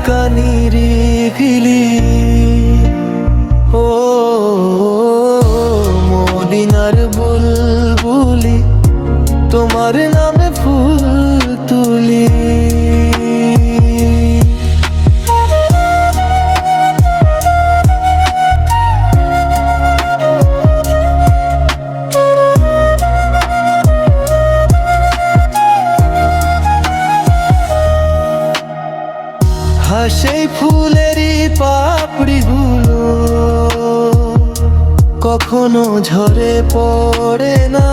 হালকা নিরিবিলি। ও মদিনার বুলবুলি, তোমার নামে ফুল তুলি। সেই ফুলেরই পাপড়িগুলো কখনো ঝরে পড়ে না,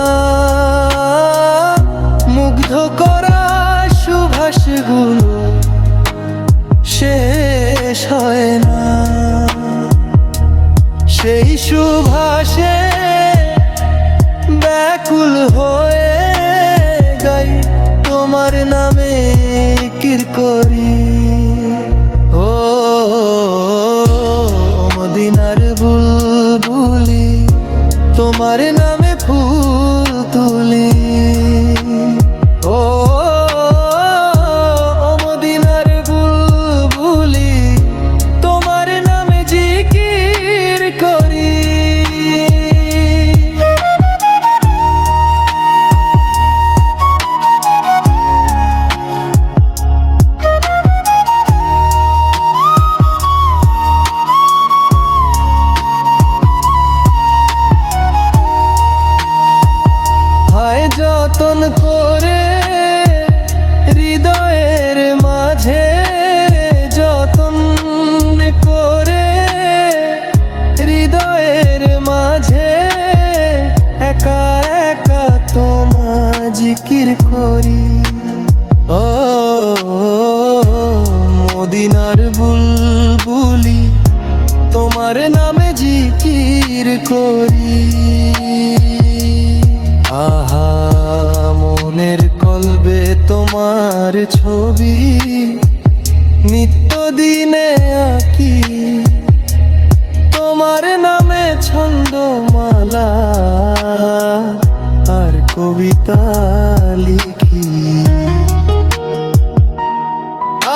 মুগ্ধ করা সুভাষগুলো শেষ হয় না। সেই সুভাষে ব্যাকুল হয়ে গাই তোমার নামে কিরকরি। মদিনার বুলবুলি, তোমার নামে ফুল তুলি। ও মদিনার বুলবুলি, তোমার নামে জিকির করি। যতন করে হৃদয়ের মাঝে, যতন করে হৃদয়ের মাঝে একা একা তোমার জিকির করি। ও মদিনার বুলবুলি, তোমার নামে জিকির করি। আহা মনের কলবে তোমার ছবি নিত্য দিনে আঁকি, তোমার নামে ছন্দমালা আর কবিতা লিখি।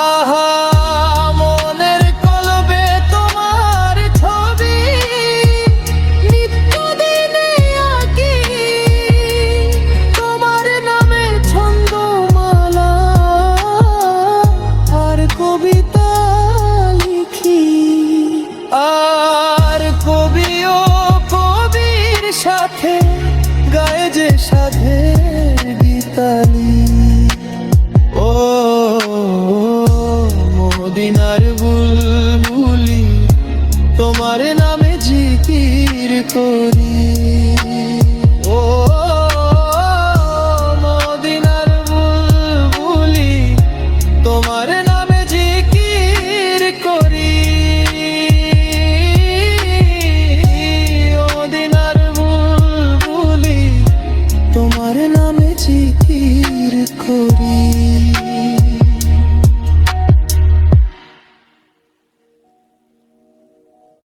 আহা আর কবি ও কবির সাথে গায়ে যে সাধের গীতালি। ও মদিনার বুলবুলি, তোমার নামে জিকির করি। ও মদিনার বুলবুলি, তোমার নামে জিকির করি। তোমার নামে জিকির করি।